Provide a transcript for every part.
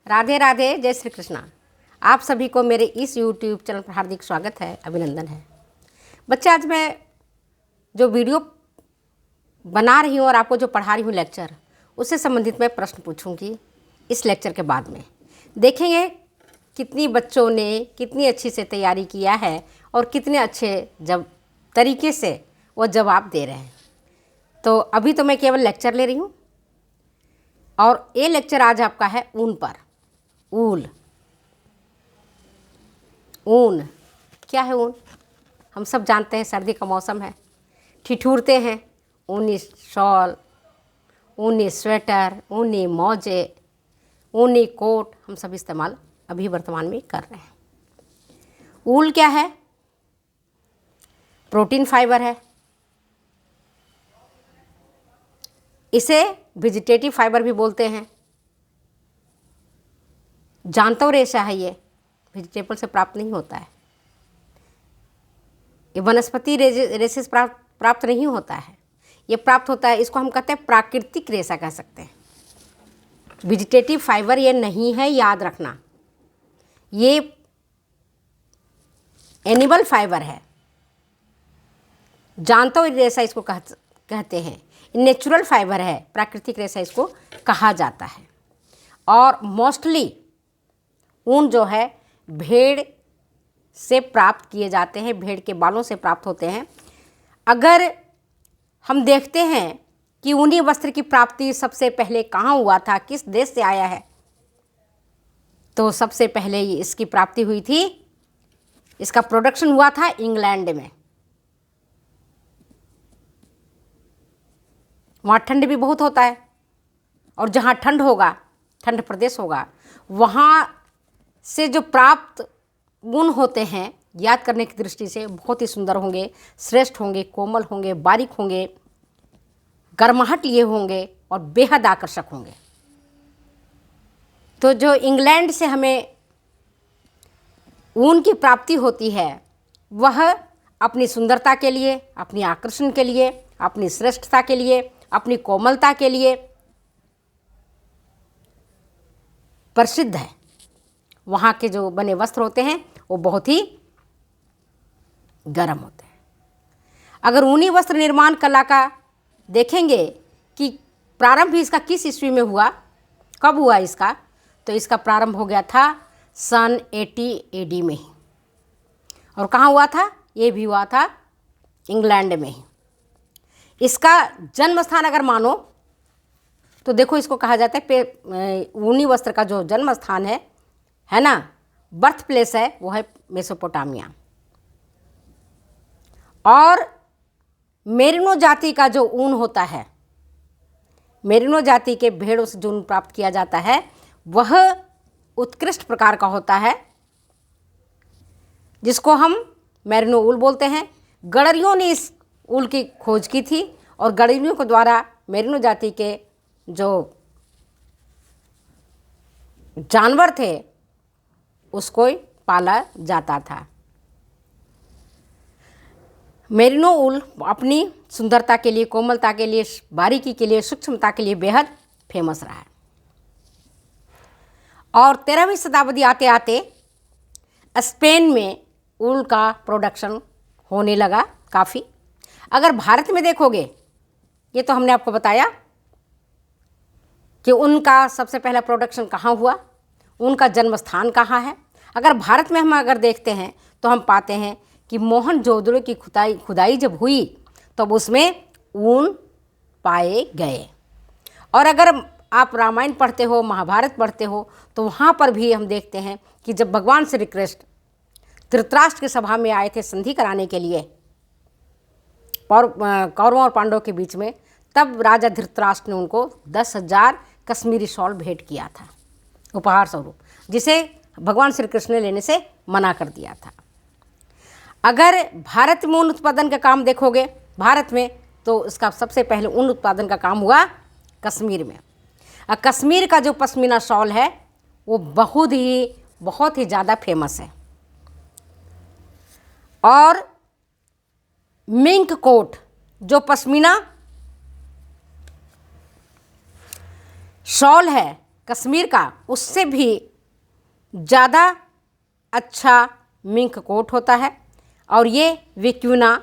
राधे राधे, जय श्री कृष्णा। आप सभी को मेरे इस YouTube चैनल पर हार्दिक स्वागत है, अभिनंदन है। बच्चे, आज मैं जो वीडियो बना रही हूँ और आपको जो पढ़ा रही हूँ लेक्चर, उससे संबंधित मैं प्रश्न पूछूंगी। इस लेक्चर के बाद में देखेंगे कितनी बच्चों ने कितनी अच्छी से तैयारी किया है और कितने अच्छे तरीके से वो जवाब दे रहे हैं। तो अभी तो मैं केवल लेक्चर ले रही हूँ और ये लेक्चर आज आपका है ऊन पर। ऊन क्या है? ऊन हम सब जानते हैं, सर्दी का मौसम है, ठिठुरते हैं। ऊनी शॉल, ऊनी स्वेटर, ऊनी मोजे, ऊनी कोट हम सब इस्तेमाल अभी वर्तमान में कर रहे हैं। ऊल क्या है? प्रोटीन फाइबर है। इसे वेजिटेटिव फाइबर भी बोलते हैं। जानवर रेशा है, ये वेजिटेबल से प्राप्त नहीं होता है, ये वनस्पति रेशे से प्राप्त नहीं होता है, ये प्राप्त होता है, इसको हम कहते हैं प्राकृतिक रेशा कह सकते हैं। वेजिटेटिव फाइबर ये नहीं है, याद रखना, ये एनिमल फाइबर है। जानवर रेशा इसको कहते हैं। नेचुरल फाइबर है, प्राकृतिक रेशा इसको कहा जाता है। और मोस्टली ऊन जो है भेड़ से प्राप्त किए जाते हैं, भेड़ के बालों से प्राप्त होते हैं। अगर हम देखते हैं कि ऊनी वस्त्र की प्राप्ति सबसे पहले कहाँ हुआ था, किस देश से आया है, तो सबसे पहले इसकी प्राप्ति हुई थी, इसका प्रोडक्शन हुआ था इंग्लैंड में। वहाँ ठंड भी बहुत होता है और जहाँ ठंड होगा, ठंड प्रदेश होगा, वहाँ से जो प्राप्त गुण होते हैं, याद करने की दृष्टि से बहुत ही सुंदर होंगे, श्रेष्ठ होंगे, कोमल होंगे, बारीक होंगे, गर्माहट लिए होंगे और बेहद आकर्षक होंगे। तो जो इंग्लैंड से हमें ऊन की प्राप्ति होती है, वह अपनी सुंदरता के लिए, अपनी आकर्षण के लिए, अपनी श्रेष्ठता के लिए, अपनी कोमलता के लिए प्रसिद्ध है। वहाँ के जो बने वस्त्र होते हैं वो बहुत ही गर्म होते हैं। अगर ऊनी वस्त्र निर्माण कला का देखेंगे कि प्रारंभ इसका किस ईस्वी में हुआ, कब हुआ इसका, तो इसका प्रारंभ हो गया था सन 80 AD में ही। और कहाँ हुआ था? ये भी हुआ था इंग्लैंड में ही। इसका जन्म स्थान अगर मानो तो देखो, इसको कहा जाता है ऊनी वस्त्र का जो जन्म स्थान है ना, बर्थ प्लेस है, वो है मेसोपोटामिया। और मेरिनो जाति का जो ऊन होता है, मेरिनो जाति के भेड़ों से जो ऊन प्राप्त किया जाता है, वह उत्कृष्ट प्रकार का होता है, जिसको हम मेरिनो ऊल बोलते हैं। गडरियों ने इस ऊल की खोज की थी और गडरियों के द्वारा मेरिनो जाति के जो जानवर थे उसको पाला जाता था। मेरिनो ऊल अपनी सुंदरता के लिए, कोमलता के लिए, बारीकी के लिए, सूक्ष्मता के लिए बेहद फेमस रहा है। और 13वीं शताब्दी आते आते स्पेन में ऊल का प्रोडक्शन होने लगा काफ़ी। अगर भारत में देखोगे, ये तो हमने आपको बताया कि उनका सबसे पहला प्रोडक्शन कहाँ हुआ, उनका जन्म स्थान कहाँ है। अगर भारत में हम अगर देखते हैं तो हम पाते हैं कि मोहनजोदड़ो की खुदाई जब हुई तब उसमें ऊन पाए गए। और अगर आप रामायण पढ़ते हो, महाभारत पढ़ते हो, तो वहाँ पर भी हम देखते हैं कि जब भगवान श्री कृष्ण धृतराष्ट्र की सभा में आए थे संधि कराने के लिए कौरवों और पांडवों के बीच में, तब राजा धृतराष्ट्र ने उनको 10,000 कश्मीरी शॉल भेंट किया था उपहार स्वरूप, जिसे भगवान श्री कृष्ण ने लेने से मना कर दिया था। अगर भारत में ऊन उत्पादन का काम देखोगे, भारत में, तो इसका सबसे पहले ऊन उत्पादन का काम हुआ कश्मीर में। कश्मीर का जो पश्मीना शॉल है वो बहुत ही ज़्यादा फेमस है। और मिंक कोट, जो पश्मीना शॉल है कश्मीर का उससे भी ज़्यादा अच्छा मिंक कोट होता है। और ये विक्यूना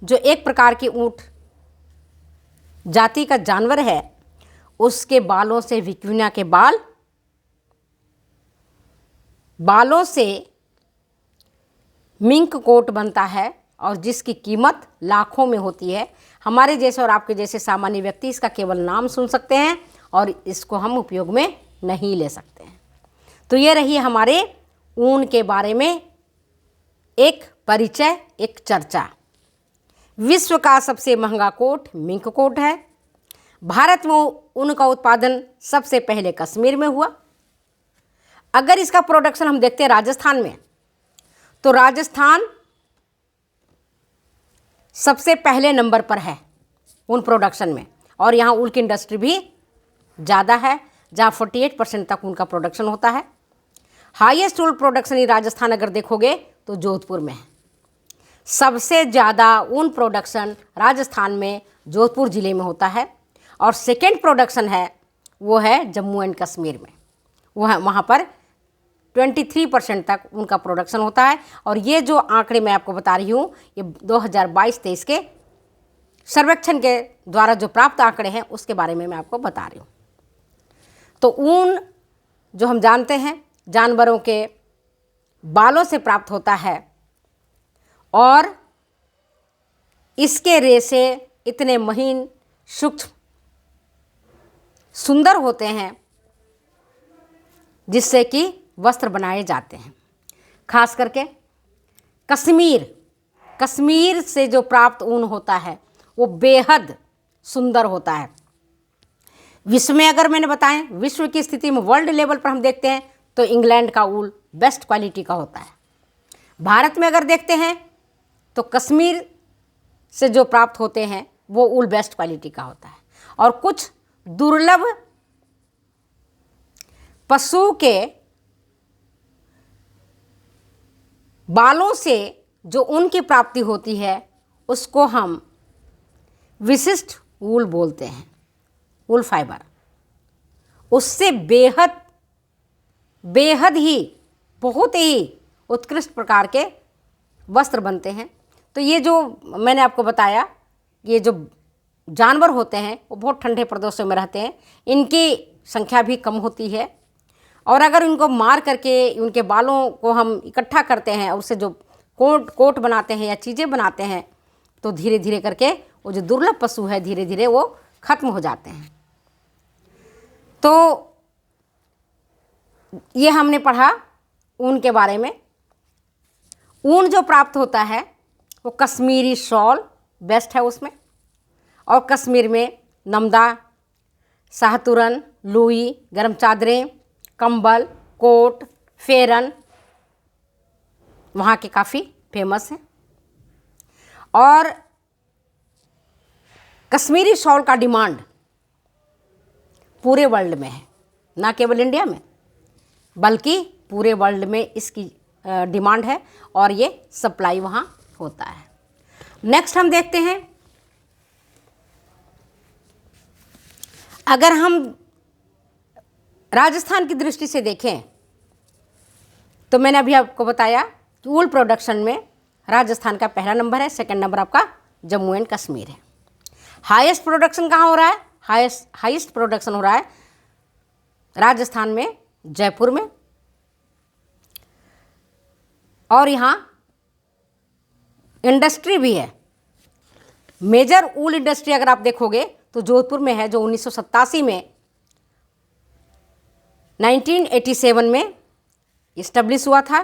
जो एक प्रकार की ऊँट जाति का जानवर है, उसके बालों से विक्यूना के बालों से मिंक कोट बनता है और जिसकी कीमत लाखों में होती है। हमारे जैसे और आपके जैसे सामान्य व्यक्ति इसका केवल नाम सुन सकते हैं और इसको हम उपयोग में नहीं ले सकते हैं। तो ये रही हमारे ऊन के बारे में एक परिचय, एक चर्चा। विश्व का सबसे महंगा कोट मिंक कोट है। भारत में ऊन का उत्पादन सबसे पहले कश्मीर में हुआ। अगर इसका प्रोडक्शन हम देखते हैं राजस्थान में, तो राजस्थान सबसे पहले नंबर पर है ऊन प्रोडक्शन में, और यहाँ ऊल की इंडस्ट्री भी ज़्यादा है, जहाँ 48% तक ऊन का प्रोडक्शन होता है। Highest wool production in Rajasthan अगर देखोगे तो जोधपुर में है। सबसे ज़्यादा ऊन प्रोडक्शन राजस्थान में जोधपुर ज़िले में होता है, और सेकेंड प्रोडक्शन है वो है जम्मू एंड कश्मीर में। वहाँ पर 23% तक उनका प्रोडक्शन होता है। और ये जो आंकड़े मैं आपको बता रही हूँ, ये 2022-23 के सर्वेक्षण के द्वारा जो प्राप्त आंकड़े हैं उसके बारे में मैं आपको बता रही हूँ। तो ऊन जो हम जानते हैं जानवरों के बालों से प्राप्त होता है, और इसके रेशे इतने महीन, सूक्ष्म, सुंदर होते हैं जिससे कि वस्त्र बनाए जाते हैं। खास करके कश्मीर से जो प्राप्त ऊन होता है वो बेहद सुंदर होता है। विश्व में अगर मैंने बताएं, विश्व की स्थिति में वर्ल्ड लेवल पर हम देखते हैं तो इंग्लैंड का ऊल बेस्ट क्वालिटी का होता है। भारत में अगर देखते हैं तो कश्मीर से जो प्राप्त होते हैं वो ऊल बेस्ट क्वालिटी का होता है। और कुछ दुर्लभ पशु के बालों से जो ऊन की प्राप्ति होती है उसको हम विशिष्ट ऊल बोलते हैं, ऊल फाइबर। उससे बेहद ही बहुत ही उत्कृष्ट प्रकार के वस्त्र बनते हैं। तो ये जो मैंने आपको बताया, ये जो जानवर होते हैं वो बहुत ठंडे प्रदेशों में रहते हैं, इनकी संख्या भी कम होती है। और अगर इनको मार करके उनके बालों को हम इकट्ठा करते हैं और उससे जो कोट बनाते हैं या चीज़ें बनाते हैं, तो धीरे धीरे करके वो जो दुर्लभ पशु है धीरे धीरे वो खत्म हो जाते हैं। तो ये हमने पढ़ा ऊन के बारे में। ऊन जो प्राप्त होता है वो कश्मीरी शॉल बेस्ट है उसमें, और कश्मीर में नमदा, शाहतूरन, लुई, गर्म चादरें, कंबल, कोट, फेरन वहाँ के काफ़ी फेमस हैं। और कश्मीरी शॉल का डिमांड पूरे वर्ल्ड में है, ना केवल इंडिया में बल्कि पूरे वर्ल्ड में इसकी डिमांड है, और ये सप्लाई वहाँ होता है। नेक्स्ट हम देखते हैं, अगर हम राजस्थान की दृष्टि से देखें तो मैंने अभी आपको बताया कि ऊल प्रोडक्शन में राजस्थान का पहला नंबर है, सेकंड नंबर आपका जम्मू एंड कश्मीर है। हाईएस्ट प्रोडक्शन कहाँ हो रहा है? हाईएस्ट प्रोडक्शन हो रहा है राजस्थान में, जयपुर में। और यहाँ इंडस्ट्री भी है, मेजर ऊल इंडस्ट्री अगर आप देखोगे तो जोधपुर में है, जो 1987 में 1987 में इस्टेब्लिश हुआ था,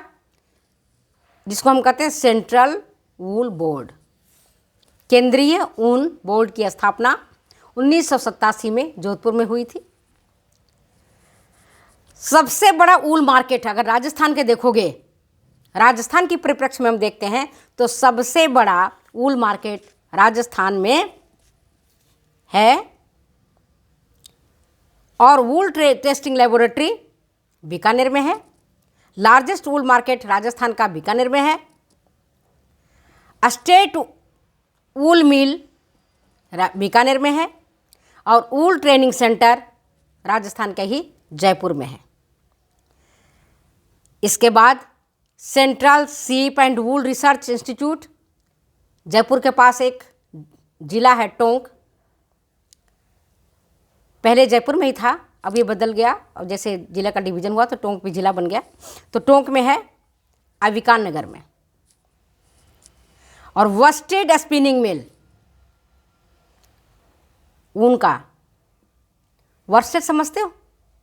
जिसको हम कहते हैं सेंट्रल वूल बोर्ड। केंद्रीय ऊन बोर्ड की स्थापना 1987 में जोधपुर में हुई थी। सबसे बड़ा ऊल मार्केट अगर राजस्थान के देखोगे, राजस्थान की परिप्रेक्ष्य में हम देखते हैं तो सबसे बड़ा ऊल मार्केट राजस्थान में है, और वूल टेस्टिंग लेबोरेटरी बीकानेर में है। लार्जेस्ट वूल मार्केट राजस्थान का बीकानेर में है। स्टेट वूल मिल बीकानेर में है, और वूल ट्रेनिंग सेंटर राजस्थान के ही जयपुर में है। इसके बाद सेंट्रल सीप and wool research institute, Jaipur के पास एक जिला है टोंक, पहले जयपुर में ही था, अब ये बदल गया और जैसे जिला का डिवीज़न हुआ तो टोंक भी जिला बन गया। तो टोंक में है अविकान नगर में। और वर्स्टेड स्पिनिंग मिल, ऊन का वर्स्टेड समझते हो,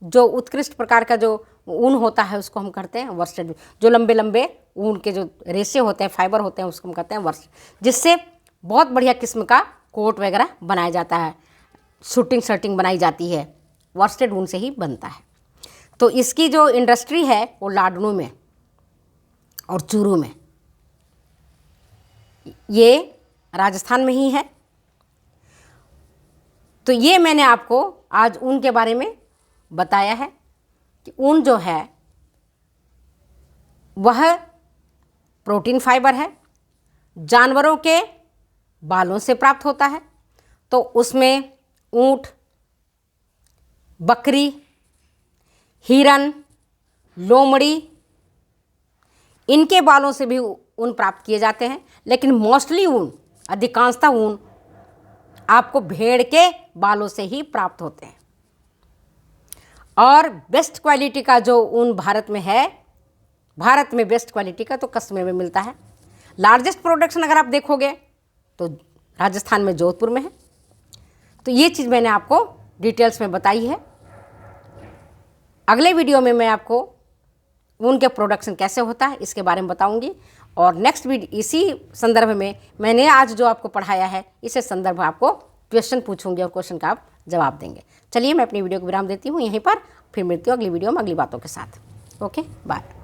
जो उत्कृष्ट प्रकार का जो ऊन होता है उसको हम करते हैं वर्स्टेड। जो लंबे लंबे ऊन के जो रेशे होते हैं, फाइबर होते हैं, उसको हम कहते हैं वर्स्टेड, जिससे बहुत बढ़िया किस्म का कोट वगैरह बनाया जाता है, शूटिंग शर्टिंग बनाई जाती है, वर्स्टेड ऊन से ही बनता है। तो इसकी जो इंडस्ट्री है वो लाडनू में और चूरू में, ये राजस्थान में ही है। तो ये मैंने आपको आज ऊन के बारे में बताया है कि ऊन जो है वह प्रोटीन फाइबर है, जानवरों के बालों से प्राप्त होता है। तो उसमें ऊंट, बकरी, हिरन, लोमड़ी, इनके बालों से भी ऊन प्राप्त किए जाते हैं। लेकिन मोस्टली ऊन, अधिकांशतः ऊन आपको भेड़ के बालों से ही प्राप्त होते हैं। और बेस्ट क्वालिटी का जो ऊन भारत में है, भारत में बेस्ट क्वालिटी का तो कश्मीर में मिलता है। लार्जेस्ट प्रोडक्शन अगर आप देखोगे तो राजस्थान में जोधपुर में है। तो ये चीज़ मैंने आपको डिटेल्स में बताई है। अगले वीडियो में मैं आपको ऊन के प्रोडक्शन कैसे होता है इसके बारे में बताऊंगी। और नेक्स्ट वीडियो इसी संदर्भ में मैंने आज जो आपको पढ़ाया है इसे संदर्भ आपको क्वेश्चन पूछूंगी और क्वेश्चन का आप जवाब देंगे। चलिए मैं अपनी वीडियो को विराम देती हूँ यहीं पर, फिर मिलती हूँ अगली वीडियो में अगली बातों के साथ। Okay, bye.